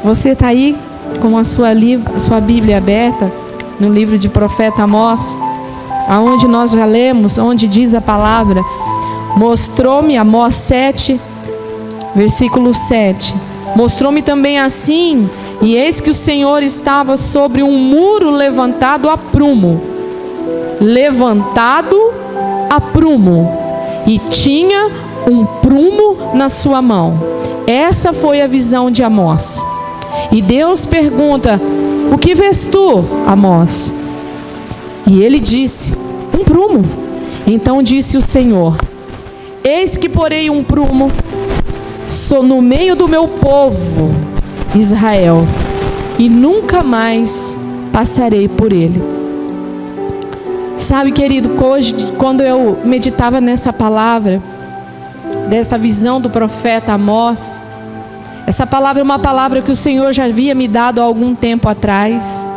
Você está aí com a sua Bíblia aberta no livro de profeta Amós, aonde nós já lemos, onde diz a palavra: mostrou-me, Amós 7, versículo 7. Mostrou-me também assim, e eis que o Senhor estava sobre um muro levantado a prumo. Levantado a prumo. E tinha um prumo na sua mão. Essa foi a visão de Amós. E Deus pergunta: o que vês tu, Amós? E ele disse: um prumo. Então disse o Senhor: eis que porei um prumo no meio do meu povo Israel, e nunca mais passarei por ele. Sabe, querido, hoje, quando eu meditava nessa palavra, dessa visão do profeta Amós, essa palavra é uma palavra que o Senhor já havia me dado há algum tempo atrás,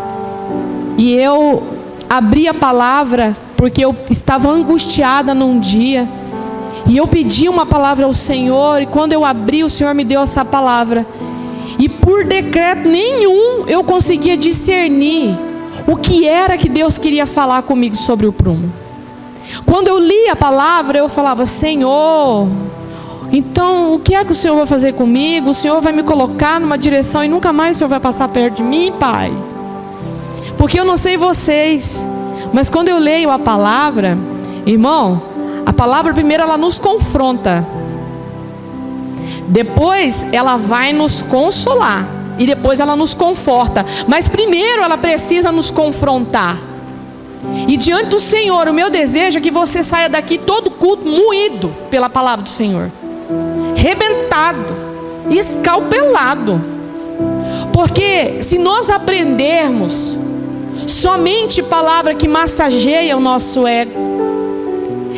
e eu abri a palavra porque eu estava angustiada num dia, e eu pedi uma palavra ao Senhor, e quando eu abri, o Senhor me deu essa palavra, e por decreto nenhum eu conseguia discernir o que era que Deus queria falar comigo sobre o prumo. Quando eu li a palavra, eu falava: Senhor, então o que é que o Senhor vai fazer comigo? O Senhor vai me colocar numa direção e nunca mais o Senhor vai passar perto de mim, Pai? Porque eu não sei vocês, mas quando eu leio a palavra, irmão, a palavra primeiro ela nos confronta, depois ela vai nos consolar, e depois ela nos conforta, mas primeiro ela precisa nos confrontar. E diante do Senhor, o meu desejo é que você saia daqui todo culto moído pela palavra do Senhor, rebentado, escalpelado. Porque se nós aprendermos somente palavra que massageia o nosso ego,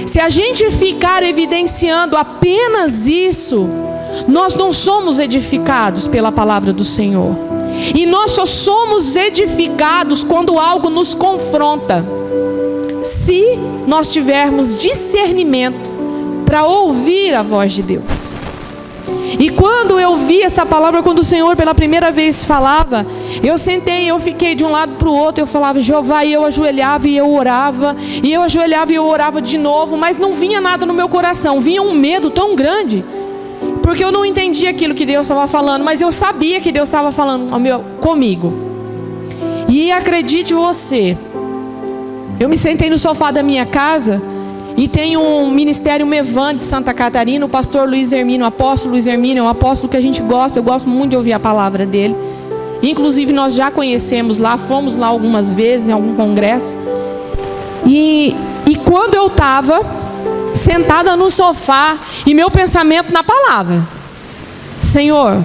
se a gente ficar evidenciando apenas isso, nós não somos edificados pela palavra do Senhor. E nós só somos edificados quando algo nos confronta, se nós tivermos discernimento para ouvir a voz de Deus. E quando eu vi essa palavra, quando o Senhor pela primeira vez falava, eu sentei, eu fiquei de um lado para o outro, eu falava Jeová, e eu ajoelhava e eu orava, e eu ajoelhava e eu orava de novo, mas não vinha nada no meu coração, vinha um medo tão grande, porque eu não entendia aquilo que Deus estava falando, mas eu sabia que Deus estava falando comigo. E acredite você, eu me sentei no sofá da minha casa, e tem um ministério Mevan de Santa Catarina, o pastor Luiz Hermínio, o apóstolo Luiz Hermínio, é um apóstolo que a gente gosta, eu gosto muito de ouvir a palavra dele. Inclusive nós já conhecemos lá, fomos lá algumas vezes em algum congresso. E quando eu estava sentada no sofá, e meu pensamento na palavra: Senhor,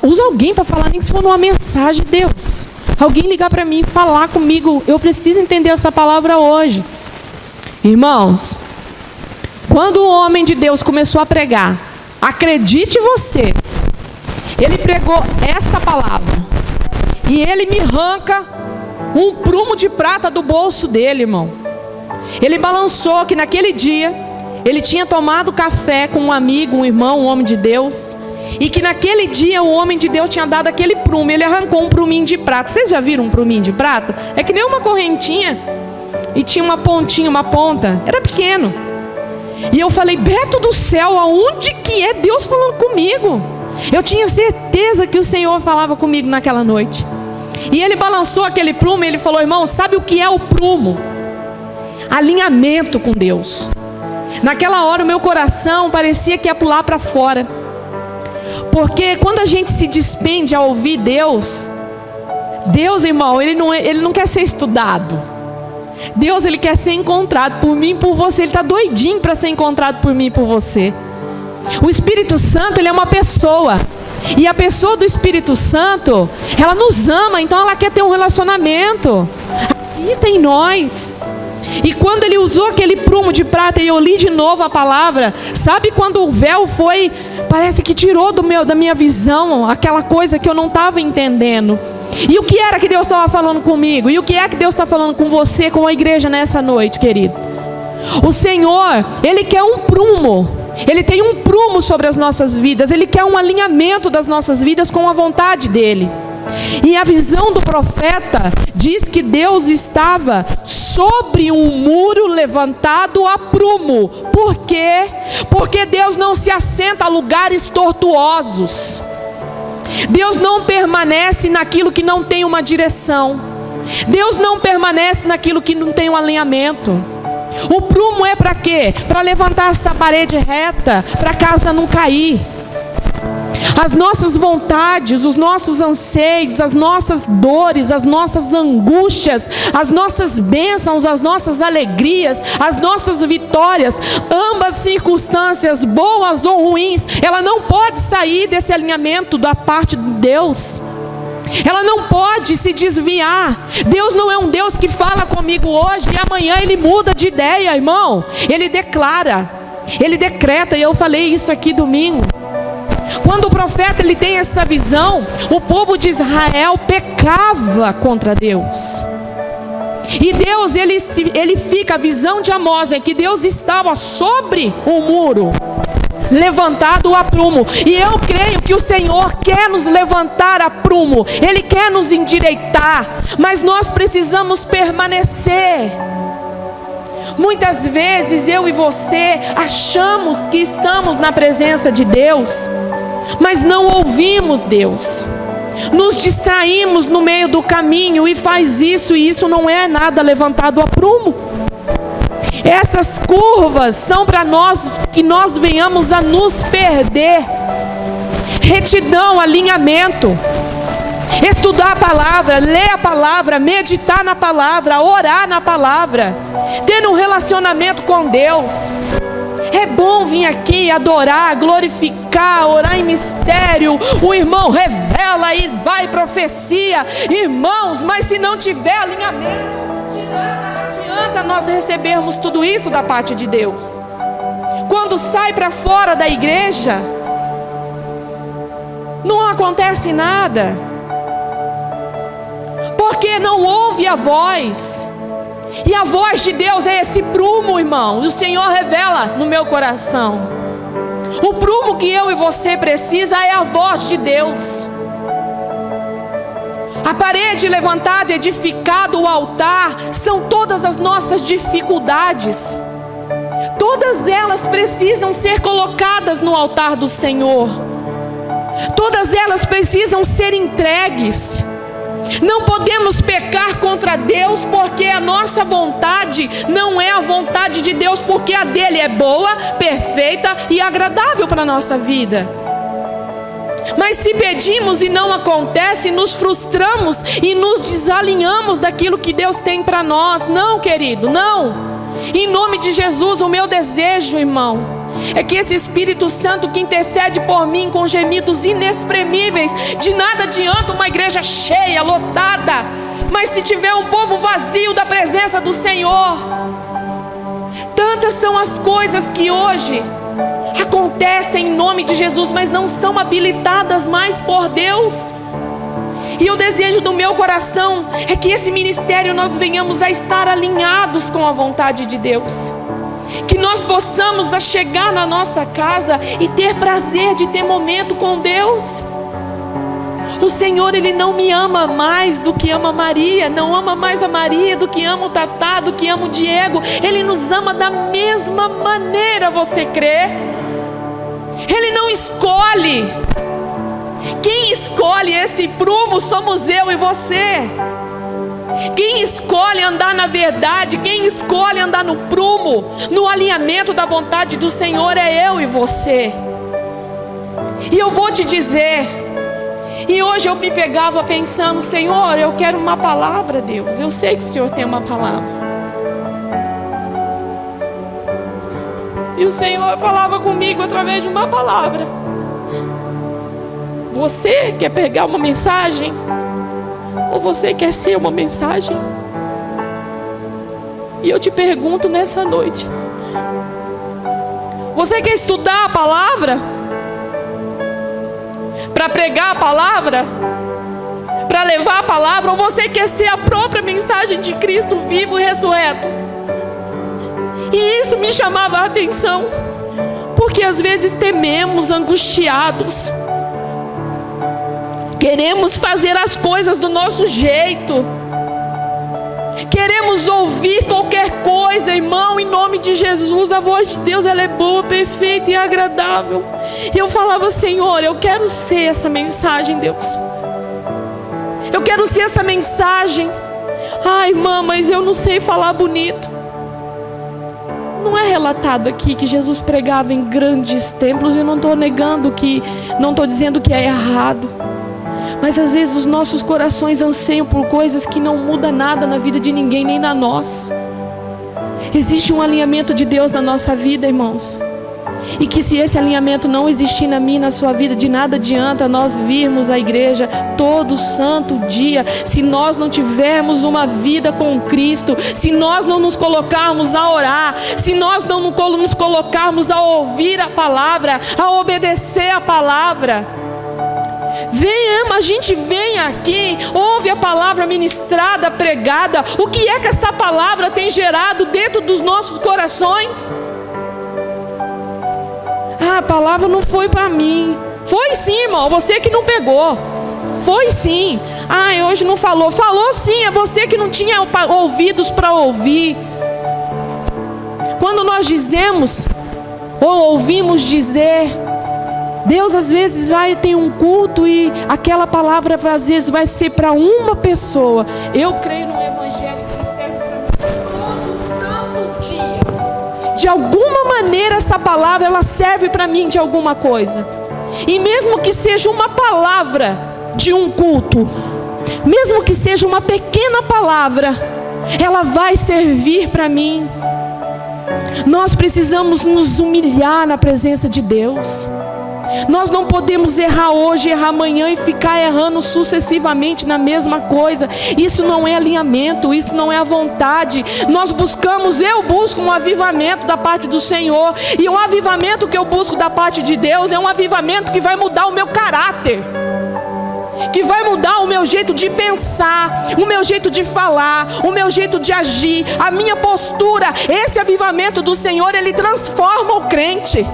usa alguém para falar, nem que se for numa mensagem de Deus, alguém ligar para mim, falar comigo, eu preciso entender essa palavra hoje. Irmãos, quando o homem de Deus começou a pregar, acredite você, ele pregou esta palavra, e ele me arranca um prumo de prata do bolso dele, irmão. Ele balançou que naquele dia ele tinha tomado café com um amigo, um irmão, um homem de Deus, e que naquele dia o homem de Deus tinha dado aquele prumo. Ele arrancou um pruminho de prata. Vocês já viram um pruminho de prata? É que nem uma correntinha, e tinha uma pontinha, uma ponta, era pequeno. E eu falei: Beto do céu, aonde que é Deus falando comigo? Eu tinha certeza que o Senhor falava comigo naquela noite. E ele balançou aquele prumo e ele falou: irmão, sabe o que é o prumo? Alinhamento com Deus. Naquela hora o meu coração parecia que ia pular para fora, porque quando a gente se despende a ouvir Deus, irmão, ele não quer ser estudado. Deus, ele quer ser encontrado por mim e por você. Ele está doidinho para ser encontrado por mim e por você. O Espírito Santo, ele é uma pessoa, e a pessoa do Espírito Santo, ela nos ama, então ela quer ter um relacionamento. Habita em nós. E quando ele usou aquele prumo de prata, e eu li de novo a palavra, sabe quando o véu foi, parece que tirou da minha visão aquela coisa que eu não estava entendendo. E o que era que Deus estava falando comigo? E o que é que Deus está falando com você, com a igreja nessa noite, querido? O Senhor, ele quer um prumo. Ele tem um prumo sobre as nossas vidas. Ele quer um alinhamento das nossas vidas com a vontade dele. E a visão do profeta diz que Deus estava sobre um muro levantado a prumo. Por quê? Porque Deus não se assenta a lugares tortuosos. Deus não permanece naquilo que não tem uma direção. Deus não permanece naquilo que não tem um alinhamento. O prumo é para quê? Para levantar essa parede reta, para a casa não cair. As nossas vontades, os nossos anseios, as nossas dores, as nossas angústias, as nossas bênçãos, as nossas alegrias, as nossas vitórias, ambas circunstâncias, boas ou ruins, ela não pode sair desse alinhamento da parte de Deus. Ela não pode se desviar. Deus não é um Deus que fala comigo hoje e amanhã Ele muda de ideia, irmão. Ele declara, Ele decreta, e eu falei isso aqui domingo. Quando o profeta ele tem essa visão, o povo de Israel pecava contra Deus. E Deus, ele fica, a visão de Amós é que Deus estava sobre o muro, levantado a prumo. E eu creio que o Senhor quer nos levantar a prumo. Ele quer nos endireitar, mas nós precisamos permanecer. Muitas vezes eu e você achamos que estamos na presença de Deus, mas não ouvimos Deus. Nos distraímos no meio do caminho e faz isso, e isso não é nada levantado a prumo. Essas curvas são para nós, que nós venhamos a nos perder. Retidão, alinhamento, estudar a palavra, ler a palavra, meditar na palavra, orar na palavra, ter um relacionamento com Deus. É bom vir aqui adorar, glorificar, orar em mistério. O irmão revela e vai profecia, irmãos, mas se não tiver alinhamento, de nada adianta nós recebermos tudo isso da parte de Deus. Quando sai para fora da igreja, não acontece nada, porque não ouve a voz. E a voz de Deus é esse prumo, irmão. O Senhor revela no meu coração. O prumo que eu e você precisa é a voz de Deus. A parede levantada, edificado, o altar, são todas as nossas dificuldades. Todas elas precisam ser colocadas no altar do Senhor. Todas elas precisam ser entregues. Não podemos pecar contra Deus, porque a nossa vontade não é a vontade de Deus, porque a dele é boa, perfeita e agradável para a nossa vida. Mas se pedimos e não acontece, nos frustramos e nos desalinhamos daquilo que Deus tem para nós. Não, querido, não. Em nome de Jesus, o meu desejo, irmão, é que esse Espírito Santo que intercede por mim com gemidos inexprimíveis. De nada adianta uma igreja cheia, lotada, mas se tiver um povo vazio da presença do Senhor. Tantas são as coisas que hoje acontecem em nome de Jesus, mas não são habilitadas mais por Deus. E o desejo do meu coração é que esse ministério nós venhamos a estar alinhados com a vontade de Deus. Que nós possamos a chegar na nossa casa e ter prazer de ter momento com Deus. O Senhor, Ele não me ama mais do que ama Maria, não ama mais a Maria do que ama o Tatá, do que ama o Diego. Ele nos ama da mesma maneira, você crê? Ele não escolhe. Quem escolhe esse prumo somos eu e você. Quem escolhe andar na verdade, quem escolhe andar no prumo, no alinhamento da vontade do Senhor, é eu e você. E eu vou te dizer, e hoje eu me pegava pensando: Senhor, eu quero uma palavra, Deus. Eu sei que o Senhor tem uma palavra. E o Senhor falava comigo através de uma palavra. Você quer pegar uma mensagem? Ou você quer ser uma mensagem? E eu te pergunto nessa noite: você quer estudar a palavra? Para pregar a palavra? Para levar a palavra? Ou você quer ser a própria mensagem de Cristo vivo e ressurreto? E isso me chamava a atenção. Porque às vezes tememos, angustiados, queremos fazer as coisas do nosso jeito, queremos ouvir qualquer coisa, irmão. Em nome de Jesus, a voz de Deus, ela é boa, perfeita e agradável. E eu falava: Senhor, eu quero ser essa mensagem, Deus. Eu quero ser essa mensagem. Ai, irmã, mas eu não sei falar bonito. Não é relatado aqui que Jesus pregava em grandes templos. Eu não estou negando que, não estou dizendo que é errado. Mas às vezes os nossos corações anseiam por coisas que não mudam nada na vida de ninguém, nem na nossa. Existe um alinhamento de Deus na nossa vida, irmãos. E que se esse alinhamento não existir na minha e na sua vida, de nada adianta nós virmos à igreja todo santo dia, se nós não tivermos uma vida com Cristo, se nós não nos colocarmos a orar, se nós não nos colocarmos a ouvir a palavra, a obedecer a palavra. A gente vem aqui, ouve a palavra ministrada, pregada. O que é que essa palavra tem gerado dentro dos nossos corações? A palavra não foi para mim. Foi sim, irmão, você que não pegou. Foi sim. Hoje não falou. Falou sim, é você que não tinha ouvidos para ouvir. Quando nós dizemos ou ouvimos dizer, Deus às vezes ter um culto e aquela palavra às vezes vai ser para uma pessoa. Eu creio no evangelho que serve para mim todo santo dia. De alguma maneira essa palavra ela serve para mim de alguma coisa. E mesmo que seja uma palavra de um culto, mesmo que seja uma pequena palavra, ela vai servir para mim. Nós precisamos nos humilhar na presença de Deus. Nós não podemos errar hoje, errar amanhã e ficar errando sucessivamente na mesma coisa. Isso não é alinhamento, isso não é a vontade. Eu busco um avivamento da parte do Senhor. E o avivamento que eu busco da parte de Deus é um avivamento que vai mudar o meu caráter, que vai mudar o meu jeito de pensar, o meu jeito de falar, o meu jeito de agir, a minha postura. Esse avivamento do Senhor, ele transforma o crente.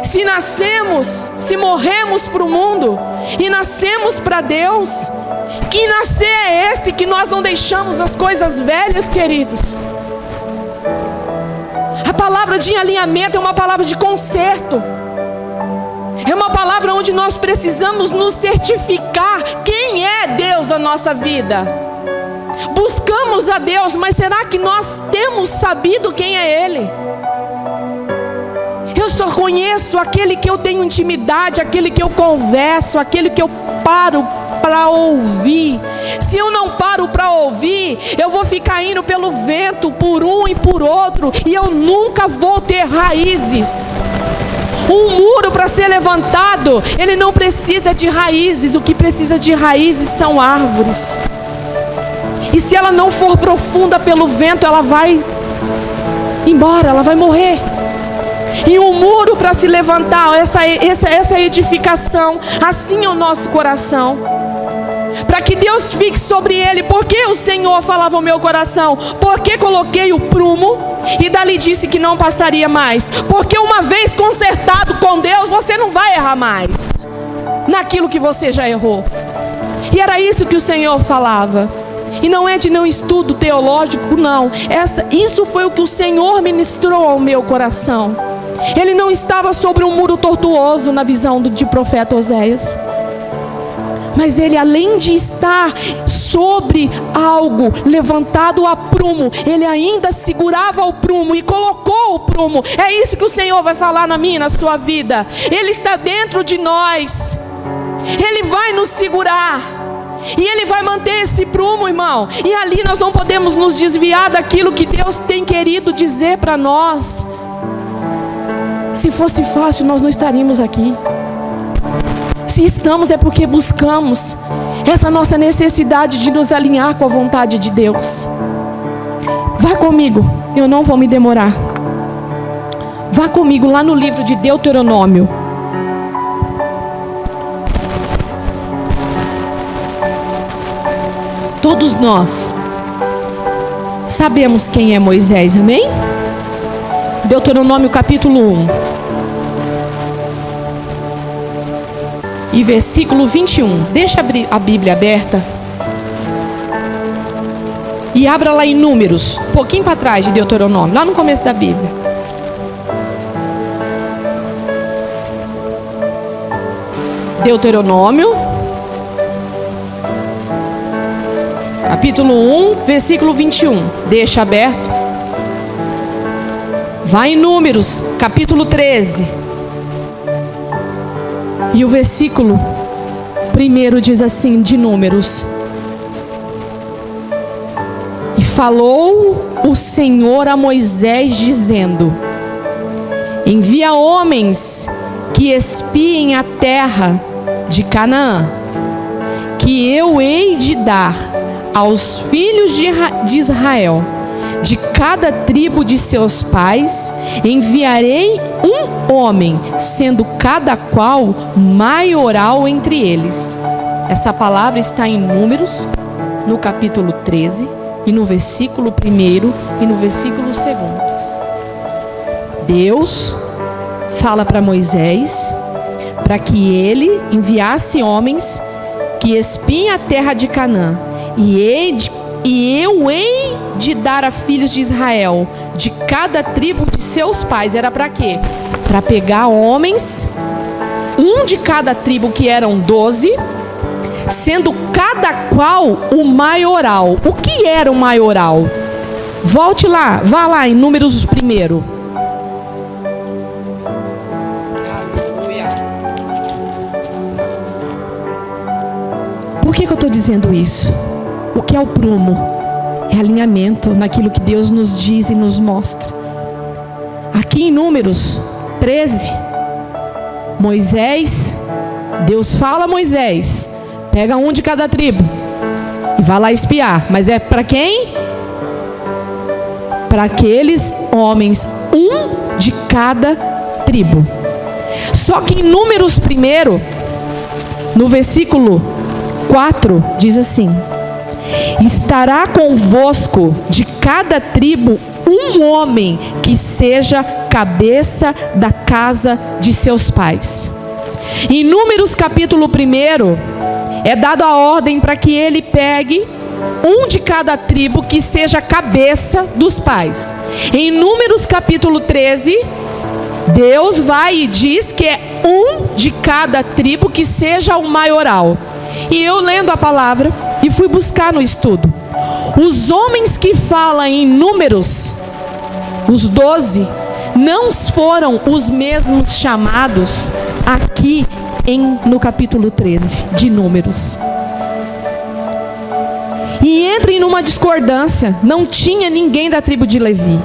Se morremos para o mundo e nascemos para Deus, que nascer é esse que nós não deixamos as coisas velhas, queridos. A palavra de alinhamento é uma palavra de conserto. É uma palavra onde nós precisamos nos certificar quem é Deus na nossa vida. Buscamos a Deus, mas será que nós temos sabido quem é Ele? Eu só conheço aquele que eu tenho intimidade, aquele que eu converso, aquele que eu paro para ouvir. Se eu não paro para ouvir, eu vou ficar indo pelo vento, por um e por outro, e eu nunca vou ter raízes. Um muro para ser levantado, ele não precisa de raízes. O que precisa de raízes são árvores. E se ela não for profunda pelo vento, ela vai embora, ela vai morrer. E um muro para se levantar, essa edificação, assim é o nosso coração. Para que Deus fique sobre ele. Porque o Senhor falava ao meu coração? Porque coloquei o prumo e dali disse que não passaria mais. Porque uma vez consertado com Deus, você não vai errar mais naquilo que você já errou. E era isso que o Senhor falava. E não é de nenhum estudo teológico, não. Isso foi o que o Senhor ministrou ao meu coração. Ele não estava sobre um muro tortuoso na visão de profeta Oséias. Mas ele, além de estar sobre algo levantado a prumo, ele ainda segurava o prumo e colocou o prumo. É isso que o Senhor vai falar na minha e na sua vida. Ele está dentro de nós. Ele vai nos segurar. E Ele vai manter esse prumo, irmão. E ali nós não podemos nos desviar daquilo que Deus tem querido dizer para nós. Se fosse fácil, nós não estaríamos aqui. Se estamos, é porque buscamos essa nossa necessidade de nos alinhar com a vontade de Deus. Vá comigo, eu não vou me demorar. Vá comigo lá no livro de Deuteronômio. Todos nós sabemos quem é Moisés, amém? Deuteronômio capítulo 1. e versículo 21. Deixa a Bíblia aberta. E abra lá em Números, um pouquinho para trás de Deuteronômio, lá no começo da Bíblia. Deuteronômio, capítulo 1, versículo 21. Deixa aberto. Vai em Números, capítulo 13. E o versículo 1 diz assim, de Números: E falou o Senhor a Moisés, dizendo: Envia homens que espiem a terra de Canaã, que eu hei de dar aos filhos de Israel. De cada tribo de seus pais enviarei um homem, sendo cada qual maioral entre eles. Essa palavra está em Números, no capítulo 13, e no versículo 1 e no versículo 2. Deus fala para Moisés para que ele enviasse homens que espiem a terra de Canaã, e eu hei de dar a filhos de Israel de cada tribo de seus pais. Era para quê? Para pegar homens, um de cada tribo, que eram 12, sendo cada qual o maioral. O que era o maioral? Volte lá, vá lá em Números 1. Por que eu estou dizendo isso? O que é o prumo? É alinhamento naquilo que Deus nos diz e nos mostra. Aqui em Números 13, Moisés, Deus fala a Moisés: pega um de cada tribo e vai lá espiar. Mas é para quem? Para aqueles homens, um de cada tribo. Só que em Números 1, no versículo 4, diz assim: estará convosco de cada tribo um homem que seja cabeça da casa de seus pais. Em Números capítulo 1, é dado a ordem para que ele pegue um de cada tribo que seja cabeça dos pais. Em Números capítulo 13, Deus vai e diz que é um de cada tribo que seja o maioral. E eu, lendo a palavra e fui buscar no estudo, os homens que falam em Números, os 12, não foram os mesmos chamados aqui no capítulo 13 de Números. E entrem numa discordância, não tinha ninguém da tribo de Levi.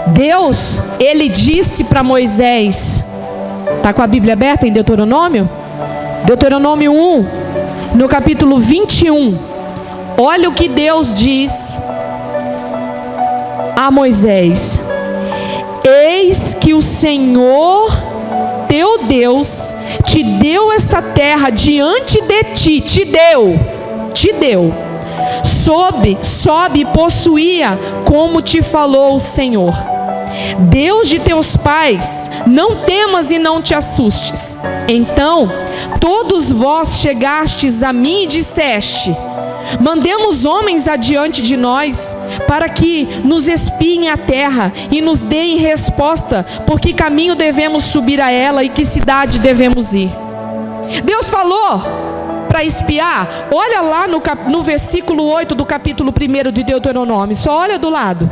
Deus, ele disse para Moisés, está com a Bíblia aberta em Deuteronômio? Deuteronômio 1, no capítulo 21. Olha o que Deus diz a Moisés: eis que o Senhor teu Deus te deu essa terra diante de ti, te deu. Sobe e possuía, como te falou o Senhor, Deus de teus pais. Não temas e não te assustes. Então todos vós chegastes a mim e disseste: mandemos homens adiante de nós, para que nos espiem a terra e nos deem resposta, por que caminho devemos subir a ela e que cidade devemos ir. Deus falou para espiar. Olha lá no versículo 8 do capítulo 1 de Deuteronômio. Só olha do lado.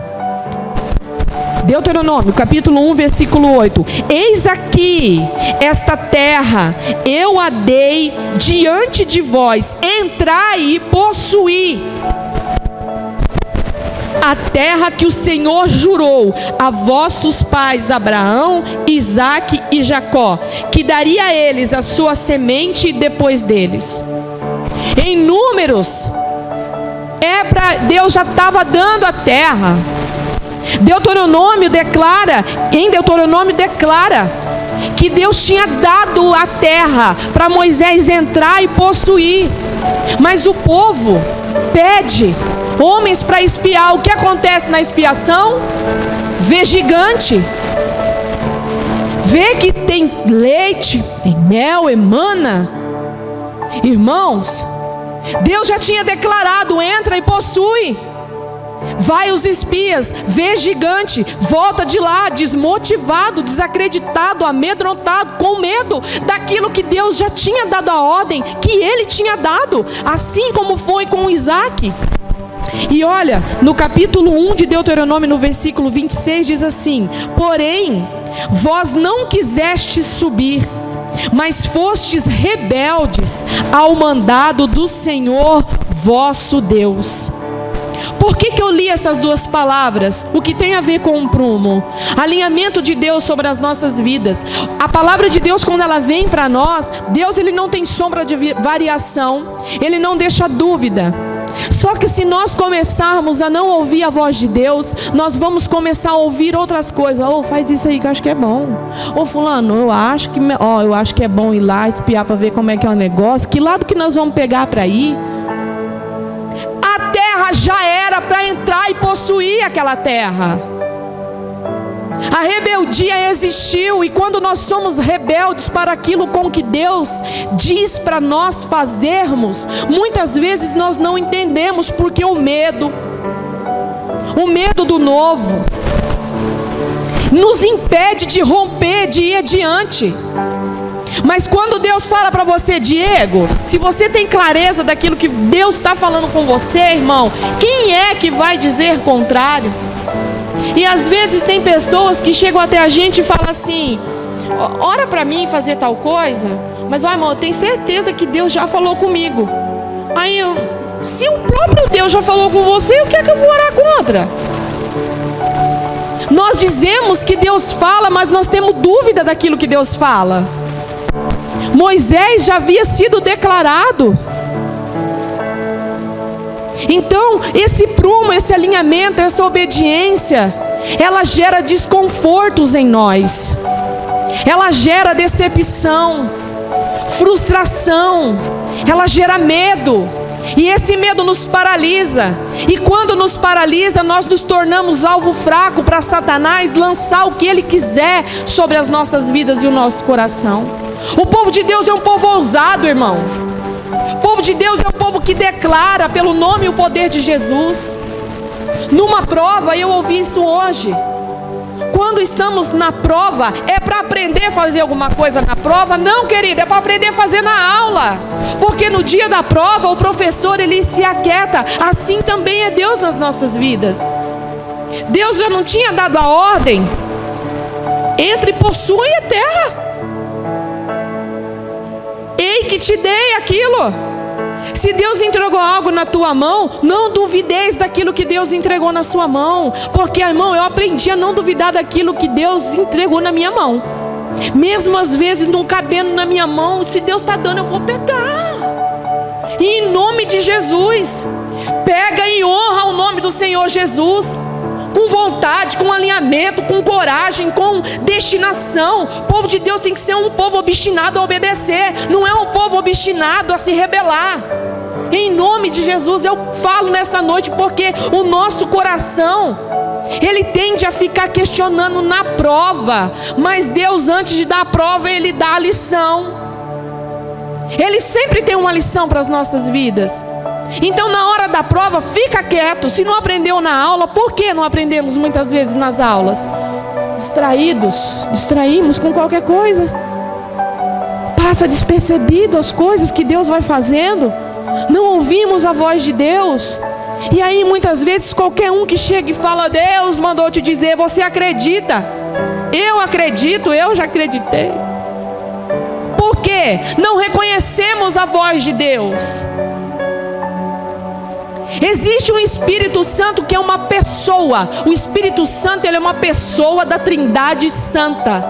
Deuteronômio, capítulo 1, versículo 8. Eis aqui esta terra, eu a dei diante de vós, entrai e possuí a terra que o Senhor jurou a vossos pais Abraão, Isaque e Jacó, que daria a eles a sua semente depois deles. Em Números, Deus já estava dando a terra. Em Deuteronômio declara que Deus tinha dado a terra para Moisés entrar e possuir. Mas o povo pede homens para espiar. O que acontece na expiação? Vê gigante, vê que tem leite, tem mel, emana. Irmãos, Deus já tinha declarado: entra e possui. Vai os espias, vê gigante, volta de lá desmotivado, desacreditado, amedrontado, com medo daquilo que Deus já tinha dado a ordem, que ele tinha dado, assim como foi com Isaac. E olha, no capítulo 1 de Deuteronômio, no versículo 26, diz assim: porém, vós não quisestes subir, mas fostes rebeldes ao mandado do Senhor vosso Deus. Por que eu li essas duas palavras? O que tem a ver com o prumo? Alinhamento de Deus sobre as nossas vidas. A palavra de Deus, quando ela vem para nós, Deus, ele não tem sombra de variação, ele não deixa dúvida. Só que se nós começarmos a não ouvir a voz de Deus, nós vamos começar a ouvir outras coisas. Faz isso aí que eu acho que é bom. Fulano, eu acho que é bom ir lá espiar para ver como é que é o negócio. Que lado que nós vamos pegar para ir? A terra já era para entrar e possuir aquela terra. A rebeldia existiu, e quando nós somos rebeldes para aquilo com que Deus diz para nós fazermos, muitas vezes nós não entendemos, porque o medo do novo nos impede de romper, de ir adiante. Mas quando Deus fala para você: Diego, se você tem clareza daquilo que Deus está falando com você, irmão, quem é que vai dizer contrário? E às vezes tem pessoas que chegam até a gente e falam assim: ora para mim fazer tal coisa. Mas irmão, eu tenho certeza que Deus já falou comigo. Aí se o próprio Deus já falou com você, o que é que eu vou orar contra? Nós dizemos que Deus fala, mas nós temos dúvida daquilo que Deus fala. Moisés já havia sido declarado. Então, esse prumo, esse alinhamento, essa obediência, ela gera desconfortos em nós. Ela gera decepção, frustração, ela gera medo. E esse medo nos paralisa. E quando nos paralisa, nós nos tornamos alvo fraco para Satanás lançar o que ele quiser sobre as nossas vidas e o nosso coração. O povo de Deus é um povo ousado, irmão. O povo de Deus é um povo que declara pelo nome e o poder de Jesus. Numa prova, eu ouvi isso hoje. Quando estamos na prova, é para aprender a fazer alguma coisa na prova? Não, querido, é para aprender a fazer na aula. Porque no dia da prova, o professor, ele se aquieta. Assim também é Deus nas nossas vidas. Deus já não tinha dado a ordem: entre e possui a terra. Ei, que te dei aquilo. Se Deus entregou algo na tua mão, não duvideis daquilo que Deus entregou na sua mão. Porque, irmão, eu aprendi a não duvidar daquilo que Deus entregou na minha mão. Mesmo às vezes não cabendo na minha mão, se Deus está dando, eu vou pegar. E em nome de Jesus, pega e honra o nome do Senhor Jesus. Com vontade, com alinhamento, com coragem, com destinação. O povo de Deus tem que ser um povo obstinado a obedecer. Não é um povo obstinado a se rebelar. Em nome de Jesus, eu falo nessa noite, porque o nosso coração, ele tende a ficar questionando na prova. Mas Deus, antes de dar a prova, Ele dá a lição. Ele sempre tem uma lição para as nossas vidas. Então, na hora da prova, fica quieto. Se não aprendeu na aula, por que não aprendemos muitas vezes nas aulas? Distraímos com qualquer coisa. Passa despercebido as coisas que Deus vai fazendo. Não ouvimos a voz de Deus. E aí muitas vezes qualquer um que chega e fala: Deus mandou te dizer, você acredita? Eu acredito, eu já acreditei. Por quê? Não reconhecemos a voz de Deus. Existe um Espírito Santo que é uma pessoa. O Espírito Santo, ele é uma pessoa da Trindade Santa.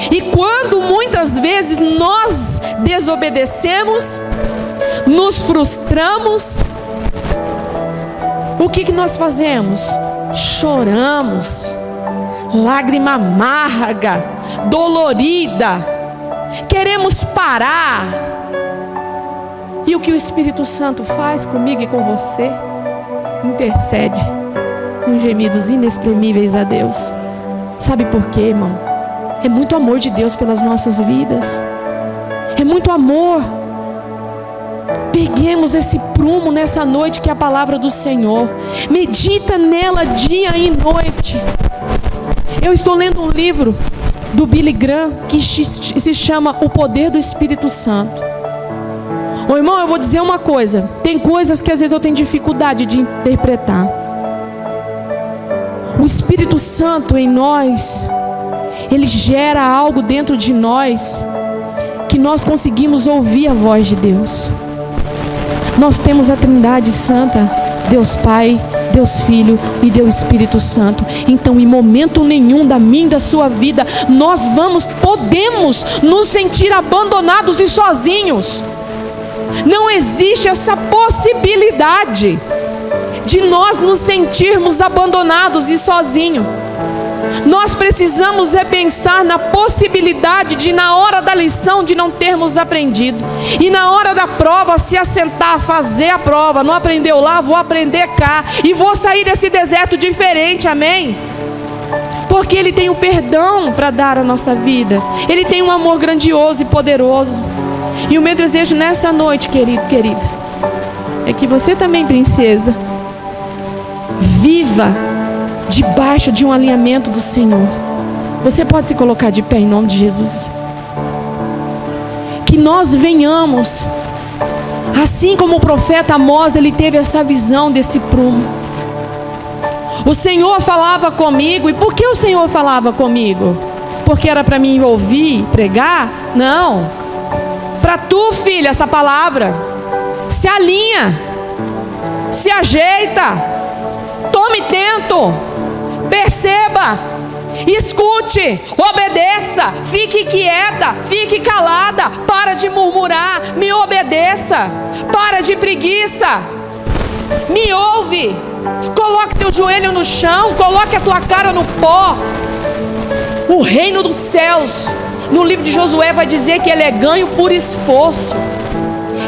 E quando muitas vezes nós desobedecemos, nos frustramos, o que nós fazemos? Choramos, lágrima amarga, dolorida, queremos parar. E o que o Espírito Santo faz comigo e com você? Intercede com gemidos inexprimíveis a Deus. Sabe por quê, irmão? É muito amor de Deus pelas nossas vidas. É muito amor. Peguemos esse prumo nessa noite que é a palavra do Senhor. Medita nela dia e noite. Eu estou lendo um livro do Billy Graham que se chama O Poder do Espírito Santo. Ô irmão, eu vou dizer uma coisa. Tem coisas que às vezes eu tenho dificuldade de interpretar. O Espírito Santo em nós, ele gera algo dentro de nós que nós conseguimos ouvir a voz de Deus. Nós temos a Trindade Santa, Deus Pai, Deus Filho e Deus Espírito Santo. Então, em momento nenhum da minha e da sua vida, nós podemos nos sentir abandonados e sozinhos. Não existe essa possibilidade de nós nos sentirmos abandonados e sozinhos. Nós precisamos pensar na possibilidade de, na hora da lição, de não termos aprendido. E na hora da prova, se assentar, fazer a prova. Não aprendeu lá, vou aprender cá. E vou sair desse deserto diferente, amém? Porque Ele tem o perdão para dar à nossa vida. Ele tem um amor grandioso e poderoso. E o meu desejo nessa noite, querido, querida, é que você também, princesa, viva debaixo de um alinhamento do Senhor. Você pode se colocar de pé em nome de Jesus. Que nós venhamos, assim como o profeta Amós, ele teve essa visão desse prumo. O Senhor falava comigo. E por que o Senhor falava comigo? Porque era para mim ouvir, pregar? Não. Para tu, filha, essa palavra. Se alinha, se ajeita, tome tento, perceba, escute, obedeça, fique quieta, fique calada, para de murmurar, me obedeça, para de preguiça, me ouve, coloque teu joelho no chão, coloque a tua cara no pó. O reino dos céus, no livro de Josué vai dizer que ele é ganho por esforço.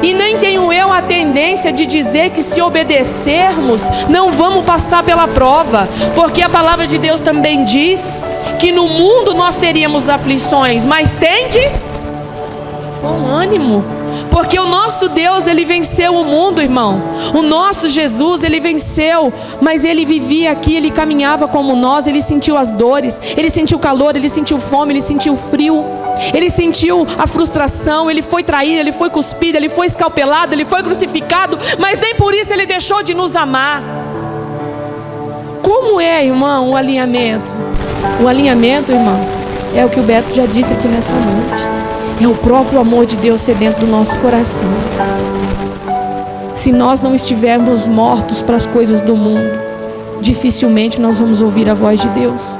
E nem tenho eu a tendência de dizer que se obedecermos, não vamos passar pela prova. Porque a palavra de Deus também diz que no mundo nós teríamos aflições, mas tende com ânimo. Porque o nosso Deus, ele venceu o mundo, irmão. O nosso Jesus, ele venceu. Mas ele vivia aqui, ele caminhava como nós. Ele sentiu as dores, ele sentiu calor, ele sentiu fome, ele sentiu frio. Ele sentiu a frustração, ele foi traído, ele foi cuspido, ele foi escalpelado, ele foi crucificado. Mas nem por isso ele deixou de nos amar. Como é, irmão, o alinhamento? O alinhamento, irmão, é o que o Beto já disse aqui nessa noite. É o próprio amor de Deus ser dentro do nosso coração. Se nós não estivermos mortos para as coisas do mundo, dificilmente nós vamos ouvir a voz de Deus.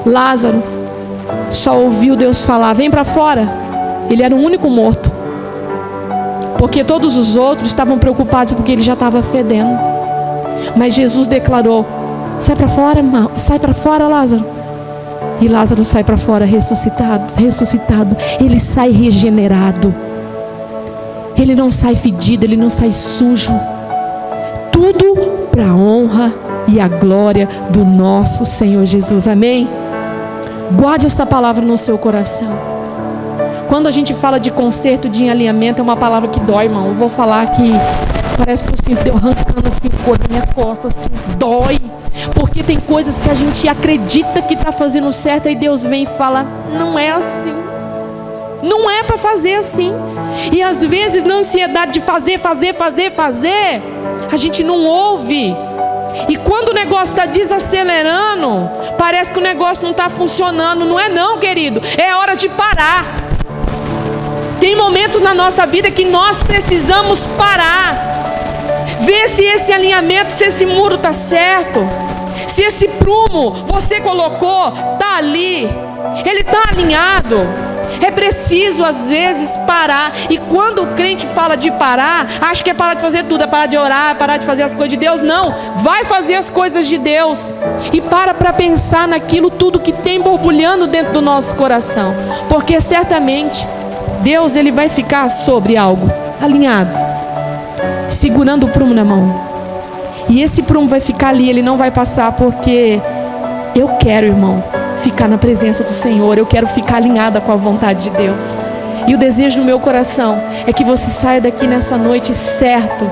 Lázaro só ouviu Deus falar, vem para fora. Ele era o único morto, porque todos os outros estavam preocupados porque ele já estava fedendo. Mas Jesus declarou, sai para fora, irmão, sai para fora, Lázaro. E Lázaro sai para fora ressuscitado. Ele sai regenerado. Ele não sai fedido, ele não sai sujo. Tudo para a honra e a glória do nosso Senhor Jesus, amém? Guarde essa palavra no seu coração. Quando a gente fala de conserto, de alinhamento, é uma palavra que dói, irmão. Eu vou falar que parece que eu sinto eu arrancando assim o couro da minha costa, assim, dói. Porque tem coisas que a gente acredita que está fazendo certo, e Deus vem e fala, não é assim. Não é para fazer assim. E às vezes na ansiedade de fazer, a gente não ouve. E quando o negócio está desacelerando, parece que o negócio não está funcionando. Não é não, querido, é hora de parar. Tem momentos na nossa vida que nós precisamos parar. Ver se esse alinhamento, se esse muro está certo. Se esse prumo você colocou, está ali, ele está alinhado. É preciso às vezes parar. E quando o crente fala de parar, acha que é parar de fazer tudo, é parar de orar, é parar de fazer as coisas de Deus. Não, vai fazer as coisas de Deus. E para pensar naquilo tudo que tem borbulhando dentro do nosso coração. Porque certamente Deus, ele vai ficar sobre algo, alinhado, segurando o prumo na mão. E esse prumo vai ficar ali, ele não vai passar, porque eu quero, irmão, ficar na presença do Senhor, eu quero ficar alinhada com a vontade de Deus. E o desejo no meu coração é que você saia daqui nessa noite certo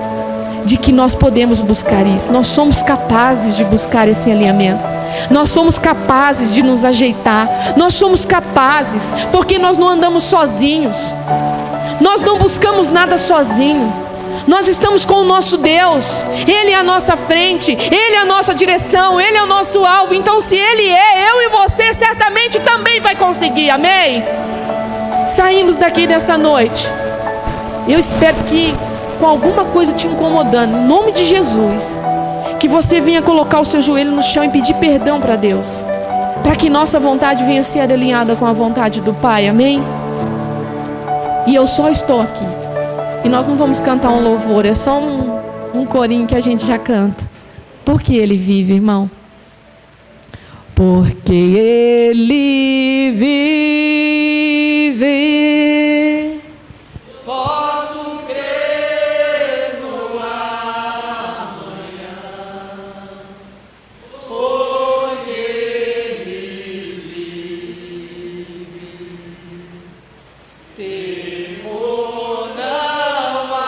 de que nós podemos buscar isso. Nós somos capazes de buscar esse alinhamento. Nós somos capazes de nos ajeitar. Nós somos capazes, porque nós não andamos sozinhos. Nós não buscamos nada sozinho. Nós estamos com o nosso Deus. Ele é a nossa frente, Ele é a nossa direção, Ele é o nosso alvo. Então se Ele é, eu e você certamente também vai conseguir, amém? Saímos daqui nessa noite. Eu espero que, com alguma coisa te incomodando, em nome de Jesus, que você venha colocar o seu joelho no chão e pedir perdão para Deus, para que nossa vontade venha ser alinhada com a vontade do Pai, amém? E eu só estou aqui. E nós não vamos cantar um louvor, é só um corinho que a gente já canta. Porque Ele vive, irmão. Porque Ele vive, posso crer no amanhã. Porque Ele vive, temor não há,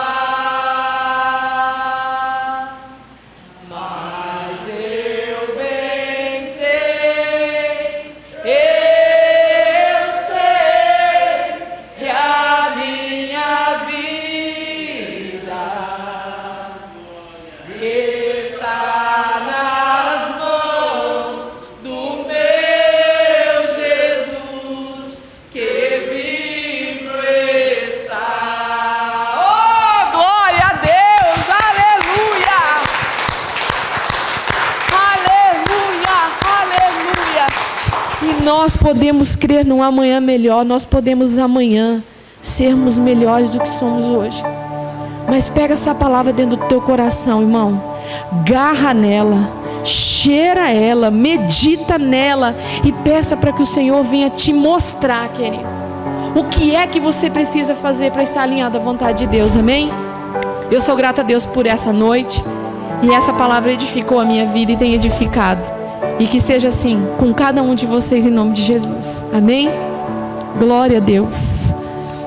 mas eu bem sei, eu sei que a minha vida está nas mãos do meu Jesus, que vivo está. Oh, glória a Deus, aleluia, aleluia, aleluia. E nós podemos crer num amanhã melhor, nós podemos amanhã sermos melhores do que somos hoje. Mas pega essa palavra dentro do teu coração, irmão. Garra nela, cheira ela, medita nela e peça para que o Senhor venha te mostrar, querido, o que é que você precisa fazer para estar alinhado à vontade de Deus, amém? Eu sou grata a Deus por essa noite. E essa palavra edificou a minha vida e tem edificado. E que seja assim com cada um de vocês em nome de Jesus, amém? Glória a Deus.